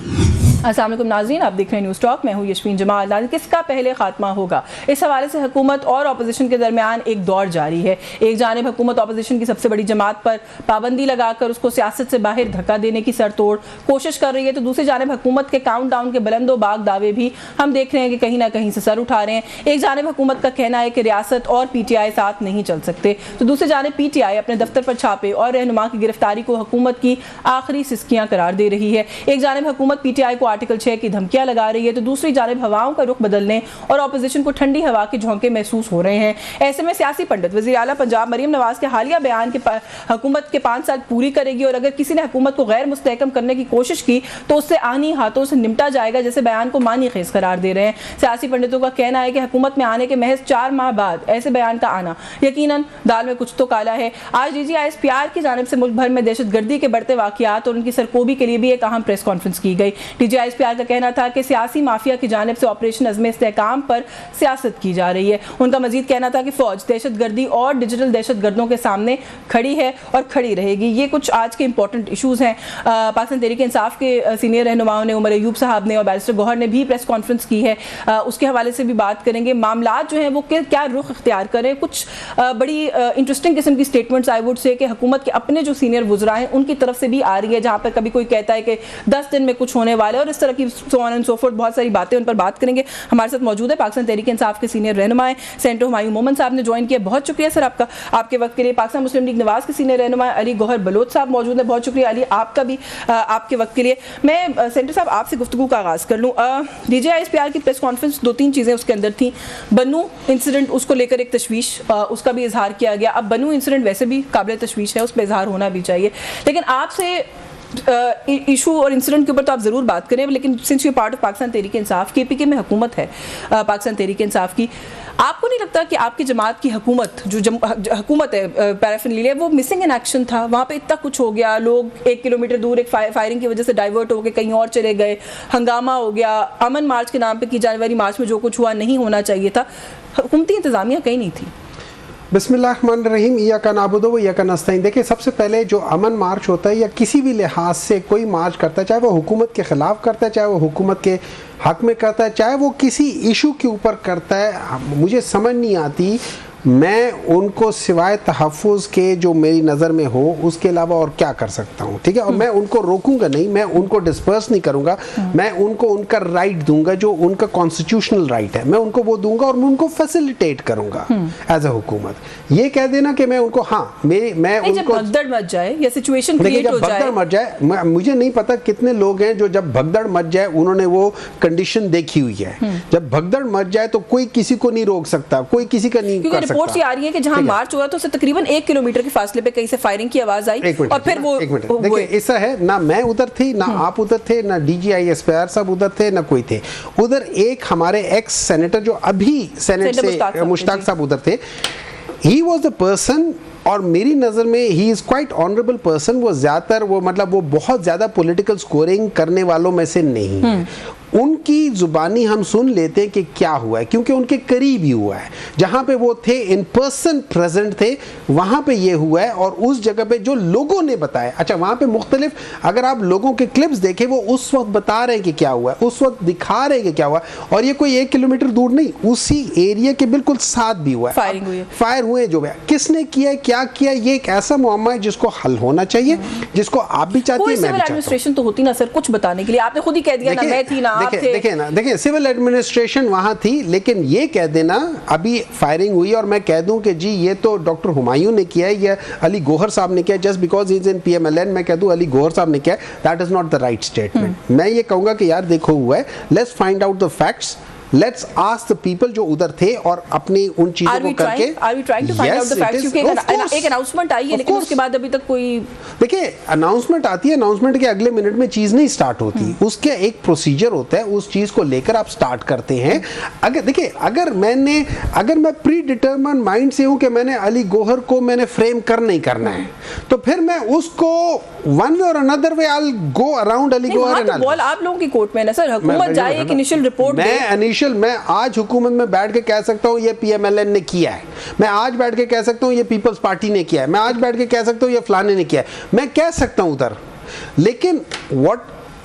السلام علیکم ناظرین، آپ دیکھ رہے ہیں نیوز ٹاک، میں ہوں یشفین جمال۔ کس کا پہلے خاتمہ ہوگا، اس حوالے سے حکومت اور اپوزیشن کے درمیان ایک دور جاری ہے۔ ایک جانب حکومت اپوزیشن کی سب سے بڑی جماعت پر پابندی لگا کر اس کو سیاست سے باہر دھکا دینے کی سر توڑ کوشش کر رہی ہے، تو دوسری جانب حکومت کے کاؤنٹ ڈاؤن کے بلند و باغ دعوے بھی ہم دیکھ رہے ہیں کہ کہیں نہ کہیں سے سر اٹھا رہے ہیں۔ ایک جانب حکومت کا کہنا ہے کہ ریاست اور پی ٹی آئی ساتھ نہیں چل سکتے، تو دوسری جانب پی ٹی آئی اپنے دفتر پر چھاپے اور رہنما کی گرفتاری کو حکومت کی آخری سسکیاں قرار دے رہی ہے۔ ایک جانب حکومت پی ٹی آئی کو آرٹیکل 6 کی دھمکیاں لگا رہی ہے، تو دوسری جانب ہواؤں کا رخ بدلنے اور اپوزیشن کو ٹھنڈی ہوا کے جھونکے محسوس ہو رہے ہیں۔ ایسے میں سیاسی پنڈت وزیر اعلیٰ پنجاب مریم نواز کے حالیہ بیان کے حکومت کے 5 سال پوری کرے گی، اور اگر کسی نے حکومت کو غیر مستحکم کرنے کی کوشش کی تو اس سے آنی ہاتھوں سے نمٹا جائے گا، جیسے بیان کو معنی خیز قرار دے رہے ہیں۔ سیاسی پنڈتوں کا کہنا ہے کہ حکومت میں آنے کے محض 4 ماہ بعد ایسے بیان کا آنا یقیناً دال میں کچھ تو کالا ہے۔ آج D G I S P R کی جانب سے ملک بھر میں دہشت گردی کے بڑھتے واقعات اور ان کی سرکوبی کے لیے بھی ایک اہم پریس کانفرنس کی گئی۔ D G I S P R کا کہنا تھا کہ سیاسی مافیا کی جانب سے آپریشن عزم استحکام پر سیاست کی جا رہی ہے۔ ان کا مزید کہنا تھا کہ فوج دہشت گردی اور ڈیجیٹل دہشت گردوں کے سامنے کھڑی ہے اور کھڑی رہے گی۔ یہ کچھ آج کے امپورٹنٹ ایشوز ہیں۔ پاکستان تحریک انصاف کے سینئر رہنماؤں نے، عمر ایوب صاحب نے اور بیرسٹر گوہر نے بھی پریس کانفرنس کی ہے، اس کے حوالے سے بھی بات کریں گے۔ معاملات جو ہیں وہ کیا رخ اختیار کریں، کچھ بڑی انٹرسٹنگ قسم کی سٹیٹمنٹس آئی ووڈ سے کہ حکومت کے اپنے جو سینئر وزراء ہیں ان کی طرف سے بھی آ رہی ہے، جہاں پر کبھی کوئی کہتا ہے کہ 10 دن میں کچھ ہونے والے، اور اس طرح کی سو آن اینڈ سو فورتھ بہت ساری باتیں، ان پر بات کریں گے۔ ہمارے ساتھ موجود ہے پاکستان تحریک انصاف کے سینئر رہنما سینیٹر ہمایوں مومن صاحب نے جوائن کیا، بہت شکریہ سر آپ کا، آپ کے وقت کے لیے۔ پاکستان مسلم لیگ نواز کے سینئر رہنما علی گوہر بلوچ صاحب موجود ہیں، بہت شکریہ علی آپ کا بھی آپ کے وقت کے لیے۔ میں سینیٹر صاحب آپ سے گفتگو کا آغاز کر لوں۔ ڈی جے آئی ایس پی آر کی پریس کانفرنس 2-3 چیزیں اس کے اندر تھیں۔ بنو انسیڈنٹ، اس کو لے کر ایک تشویش، اس کا بھی اظہار کیا گیا۔ اب بنو انسیڈنٹ ویسے بھی قابل تشویش ہے، اس پہ اظہار ہونا بھی چاہیے، لیکن آپ سے ایشو اور انسیڈنٹ کے اوپر تو آپ ضرور بات کریں، لیکن since you part of Pakistan Tehreek Insaf, کے پی کے میں حکومت ہے پاکستان تحریک انصاف کی، آپ کو نہیں لگتا کہ آپ کی جماعت کی حکومت جو حکومت ہے پیرافرنیلیا، وہ مسنگ ان ایکشن تھا؟ وہاں پہ اتنا کچھ ہو گیا، لوگ 1 کلومیٹر دور ایک فائرنگ کی وجہ سے ڈائیورٹ ہو کے کہیں اور چلے گئے، ہنگامہ ہو گیا، امن مارچ کے نام پہ کی جانے والی مارچ میں جو کچھ ہوا نہیں ہونا چاہیے تھا، حکومتی انتظامیہ کہیں نہیں تھی۔ بسم اللہ الرحمن الرحیم، ایاک نعبد و ایاک نستعین۔ دیکھیں، سب سے پہلے جو امن مارچ ہوتا ہے یا کسی بھی لحاظ سے کوئی مارچ کرتا ہے، چاہے وہ حکومت کے خلاف کرتا ہے، چاہے وہ حکومت کے حق میں کرتا ہے، چاہے وہ کسی ایشو کے اوپر کرتا ہے، مجھے سمجھ نہیں آتی میں ان کو سوائے تحفظ کے جو میری نظر میں ہو اس کے علاوہ اور کیا کر سکتا ہوں، ٹھیک ہے؟ اور میں ان کو روکوں گا نہیں، میں ان کو ڈسپرس نہیں کروں گا، میں ان کو ان کا رائٹ دوں گا جو ان کا کانسٹیٹیوشنل رائٹ ہے، میں ان کو وہ دوں گا اور میں ان کو فیسیلیٹیٹ کروں گا ایز اے حکومت۔ یہ کہہ دینا کہ میں ان کو میں ان کو بھگدڑ مچ جائے یا سچویشن کریٹ ہو جائے، بھگدڑ مچ جائے، مجھے نہیں پتا کتنے لوگ ہیں جو جب بھگدڑ مچ جائے انہوں نے وہ کنڈیشن دیکھی ہوئی ہے۔ جب بھگدڑ مچ جائے تو کوئی کسی کو نہیں روک سکتا، کوئی کسی کا نہیں کر سکتا۔ رپورٹس یہ آ رہی ہے کہ جہاں مارچ ہوا تو اسے تقریباً 1 کلومیٹر کے فاصلے پہ کہیں سے فائرنگ کی آواز آئی اور پھر وہ دیکھیں ایسا ہے، نہ میں ادھر تھی، نہ آپ ادھر تھے، نہ D G I S P R صاحب ادھر تھے، نہ کوئی تھے ادھر۔ ایک ہمارے ایکس سینیٹر جو ابھی سینیٹ سے مشتاق صاحب ادھر تھے، ہی واز دا پرسن، اور میری نظر میں ہی از کوائٹ آنریبل پرسن۔ وہ زیادہ تر وہ بہت زیادہ پولیٹیکل سکورنگ کرنے والوں میں سے نہیں ہے۔ ان کی زبانی ہم سن لیتے ہیں کہ کیا ہوا ہے، کیونکہ ان کے قریب ہی ہوا ہے، جہاں پہ وہ تھے ان پرسن پریزنٹ تھے وہاں پہ یہ ہوا ہے، اور اس جگہ پہ جو لوگوں نے بتایا، اچھا وہاں پہ مختلف، اگر آپ لوگوں کے کلپس دیکھیں وہ اس وقت بتا رہے ہیں کہ کیا ہوا ہے، اس وقت دکھا رہے ہیں کہ کیا ہوا ہے، اور یہ کوئی 1 کلومیٹر دور نہیں، اسی ایریا کے بالکل ساتھ بھی ہوا ہے، فائر ہوئے جو ہے، کس نے کیا ہے، کیا کیا، یہ ایک ایسا معاملہ ہے جس کو حل ہونا چاہیے، جس کو آپ بھی چاہتے ہیں، میں بھی چاہتا ہوں۔ ایڈمنسٹریشن تو ہوتی نا سر کچھ بتانے کے لیے، آپ نے خود ہی کہہ دیا نا میں تھی نا آپ تھے۔ دیکھیں سول ایڈمنسٹریشن وہاں تھی، لیکن یہ کہہ دینا ابھی فائرنگ ہوئی اور میں کہہ دوں کہ جی یہ تو ڈاکٹر ہمایوں نے کیا ہے یا علی گوہر صاحب نے کیا ہے، just because he is in P M L N, میں کہہ دوں علی گوہر صاحب نے کیا ہے، that is not the right statement. میں یہ کہوں گا کہ یار دیکھو ہوا ہے، let's find out the facts, let's ask the people جو ادھر تھے اور اپنی ان چیزوں کو کر کے ایک اناؤنسمنٹ آئی ہے، لیکن اس کے بعد ابھی تک کوئی، دیکھیں اناؤنسمنٹ آتی ہے، اناؤنسمنٹ کے اگلے منٹ میں چیز نہیں سٹارٹ ہوتی، اس کے ایک پروسیجر ہوتا ہے، اس چیز کو لے کر آپ سٹارٹ کرتے ہیں۔ اگر دیکھیں اگر میں پری ڈیٹرمنڈ مائنڈ سے ہوں کہ میں نے علی گوہر کو میں نے فریم کرنا ہی کرنا ہے، تو پھر میں اس کو ون وے اور اندر وے I'll go around علی گوہر۔ بال آپ لوگوں کی کورٹ میں نا سر، حکومت جائے ایک انیشل رپورٹ دے، میں آج حکومت میں بیٹھ کے کہہ سکتا ہوں یہ پی ایم ایل این نے کیا ہے، میں آج بیٹھ کے کہہ سکتا ہوں یہ پیپلز پارٹی نے کیا ہے، میں آج بیٹھ کے کہہ سکتا ہوں یہ فلانے نے کیا ہے، میں کہہ سکتا ہوں ادھر، لیکن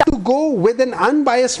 to go with an unbiased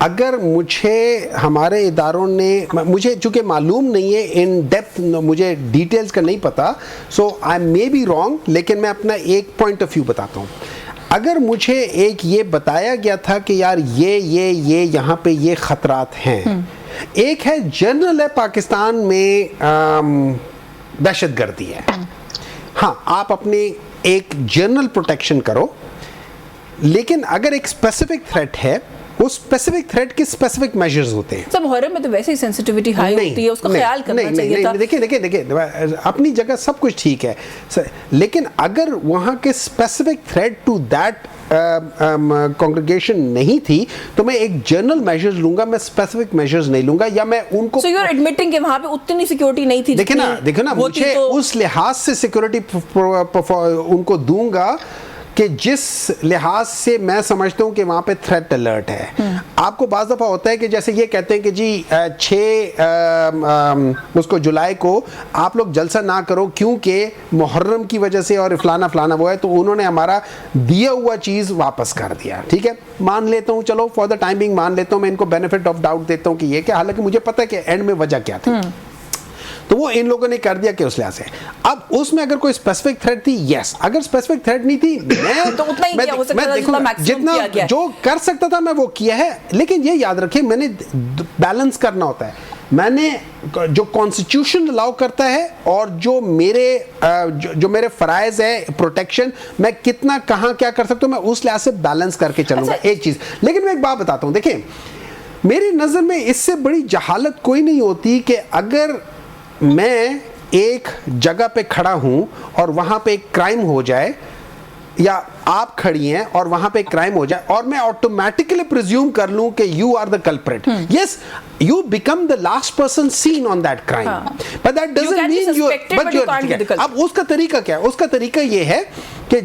اگر مجھے ہمارے اداروں نے, مجھے چونکہ معلوم نہیں ہے ان ڈیپتھ, مجھے ڈیٹیلز کا نہیں پتا, سو آئی مے بی رانگ, لیکن میں اپنا ایک پوائنٹ آف ویو بتاتا ہوں. اگر مجھے ایک یہ بتایا گیا تھا کہ یار یہ یہاں پہ یہ خطرات ہیں, ایک ہے جنرل ہے پاکستان میں دہشت گردی ہے, ہاں آپ اپنے ایک جنرل پروٹیکشن کرو, لیکن اگر ایک اسپیسیفک تھریٹ ہے, وہ اسپیسیفک تھریٹ کے اسپیسیفک میجرز ہوتے ہیں. سب محرم میں تو ویسے ہی سینسٹیوٹی ہائی ہوتی ہے, اس کا خیال کرنا چاہیے تھا. دیکھیں اپنی جگہ سب کچھ ٹھیک ہے, لیکن اگر وہاں کے specific threat to that congregation نہیں تھی تو میں ایک جنرل میجرز لوں گا, میں اسپیسیفک میجرز نہیں لوں گا, یا میں ان کو. سو یو آر ایڈمٹنگ کہ وہاں پہ اتنی سیکیورٹی نہیں تھی. دیکھیں نا مجھے اس لحاظ سے سیکیورٹی ان کو دوں گا کہ جس لحاظ سے میں سمجھتا ہوں کہ وہاں پہ تھریٹ الرٹ ہے. آپ کو بعض دفعہ ہوتا ہے کہ جیسے یہ کہتے ہیں کہ جی 6 جولائی کو آپ لوگ جلسہ نہ کرو کیونکہ محرم کی وجہ سے اور فلانا وہ ہے, تو انہوں نے ہمارا دیا ہوا چیز واپس کر دیا. ٹھیک ہے, مان لیتا ہوں, چلو فار دا ٹائمنگ مان لیتا ہوں, میں ان کو بینیفٹ آف ڈاؤٹ دیتا ہوں کہ یہ کہ حالانکہ مجھے پتہ ہے کہ اینڈ میں وجہ کیا تھی, تو وہ ان لوگوں نے کر دیا کہ اس لحاظ سے. اب اس میں اگر کوئی اسپیسیفک تھریٹ تھی, یس, اگر اسپیسیفک تھریٹ نہیں تھی میں جتنا جو کر سکتا تھا میں وہ کیا ہے. لیکن یہ یاد رکھیں میں نے بیلنس کرنا ہوتا ہے, میں نے جو کانسٹیٹیوشن الاؤ کرتا ہے اور جو میرے فرائض ہے پروٹیکشن, میں کتنا کہاں کیا کر سکتا ہوں, میں اس لحاظ سے بیلنس کر کے چلوں گا. ایک چیز لیکن میں ایک بات بتاتا ہوں, دیکھیں میری نظر میں اس سے بڑی جہالت کوئی نہیں ہوتی کہ اگر میں ایک جگہ پہ کھڑا ہوں اور وہاں پہ ایک کرائم ہو جائے, یا آپ کھڑی ہیں اور وہاں پہ کرائم ہو جائے, اور میں آٹومیٹکلی پریزیوم کر لوں کہ you are the culprit. Yes, you become the last person seen on that crime, but that doesn't mean you. اب اس کا طریقہ کیا ہے؟ اس کا طریقہ یہ ہے کہ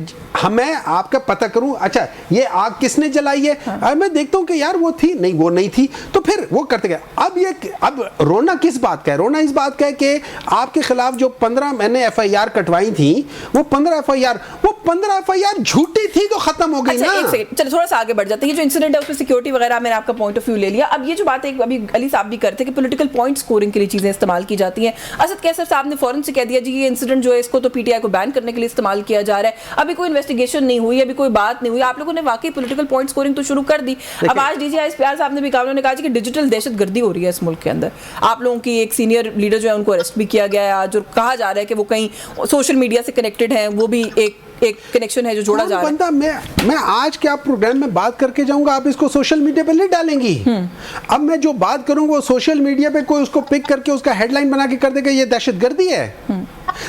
میں آپ کا پتہ کروں, اچھا یہ آگ کس نے جلائی ہے, میں دیکھتا ہوں کہ یار وہ تھی, نہیں وہ نہیں تھی, تو پھر وہ کرتے گئے. اب رونا کس بات کا ہے؟ رونا اس بات کا ہے کہ آپ کے خلاف جو 15 میں نے ایف آئی آر کٹوائی تھیں, وہ 15 ایف آئی آر جھوٹی تھی تو ختم ہو گئی نا. چلو تھوڑا سا آگے بڑھ جاتے ہیں. یہ جو انسیڈنٹ ہے اس میں سیکیورٹی وغیرہ میں نے آپ کا پوائنٹ آف ویو لے لیا. اب یہ جو بات ہے ابھی علی صاحب بھی کرتے ہیں کہ پولیٹیکل پوائنٹ سکورنگ کے لیے چیزیں استعمال کی جاتی ہیں. اسد کیسر صاحب نے فوراً سے کہہ دیا جی یہ انسیڈنٹ جو ہے اس کو تو پی ٹی آئی کو بین کرنے کے لیے استعمال کیا جا رہا ہے. ابھی کوئی انویسٹیگیشن نہیں ہوئی, ابھی کوئی بات نہیں ہوئی, آپ لوگوں نے واقعی پولیٹیکل پوائنٹ سکورنگ تو شروع کر دی. اب آج ڈی جی آئی اسپیار صاحب نے بھی کہا, انہوں نے کہا کہ ڈیجیٹل دہشت گردی ہو رہی ہے اس ملک کے اندر. آپ لوگوں کی ایک سینئر لیڈر جو ہے ان کو اریسٹ بھی کیا گیا ہے آج, اور کہا جا رہا ہے کہ وہ کہیں سوشل میڈیا سے کنیکٹڈ ہیں, وہ بھی ایک کنیکشن ہے جو جوڑا جا رہا ہے. میں آج کے آپ پروگرام میں بات کر کے جاؤں گا, آپ اس کو سوشل میڈیا پہ نہیں ڈالیں گی. اب میں جو بات کروں وہ سوشل میڈیا پہ کوئی اس کو پک کر کے اس کا ہیڈ لائن بنا کے کر دے گا یہ دہشت گردی ہے.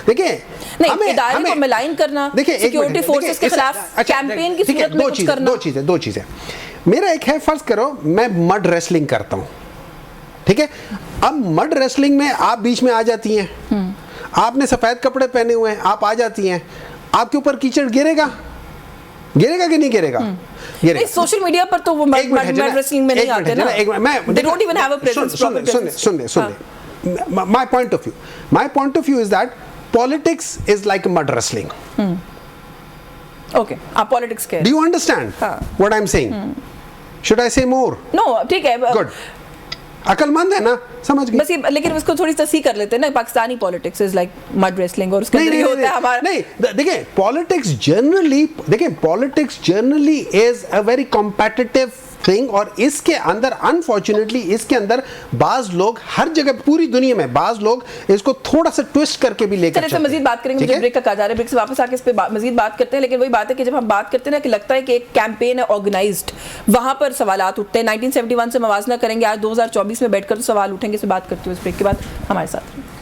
دیکھیں نہیں, ادارے کو ملائن کرنا, سیکیورٹی فورسز کے خلاف کیمپین کی صورت میں کچھ کرنا. دو چیزیں. میرا ایک ہے, فرض کرو میں مڈ ریسلنگ کرتا ہوں, ٹھیک ہے. اب مڈ ریسلنگ میں آپ بیچ میں آ جاتی ہیں, آپ نے سفید کپڑے پہنے ہوئے ہیں, آپ آ جاتی ہیں, آپ کے اوپر کیچڑ گرے گا کہ نہیں گرے گا؟ سوشل میڈیا پر تو وہ مڈ ریسلنگ میں نہیں آتے نا, they don't even have a presence. سن لیں my point of view is that politics is like mud wrestling. Okay, آپ politics کہہ. Do you understand what I'm saying? Should I say more? No, ٹھیک ہے. Good. عقل مند ہے نا, سمجھ گئی. بس لیکن اس کو تھوڑی تصحیح کر لیتے ہیں نا, Pakistani politics is like mid wrestling, اور اس کا یہ ہوتا ہے ہمارا. نہیں دیکھیں politics generally is a very competitive thing, اور اس کے اندر انفارچونیٹلی اس کے اندر بعض لوگ ہر جگہ پوری دنیا میں بعض لوگ اس کو تھوڑا سا ٹویسٹ کر کے بھی لے کر چلتے ہیں. مزید بات کریں گے, مجھے بریک کا کہا جا رہا ہے, بریک سے واپس آ کے اس پہ مزید بات کرتے ہیں. لیکن وہی بات ہے کہ جب ہم بات کرتے ہیں نا کہ لگتا ہے کہ ایک کیمپین ہے آرگنائزڈ, وہاں پر سوالات اٹھتے ہیں. 1971 سے موازنہ کریں گے, آج 2024 میں بیٹھ کر تو سوال اٹھیں گے. اس پہ بات کرتے ہوئے اس بریک کے بعد ہمارے ساتھ.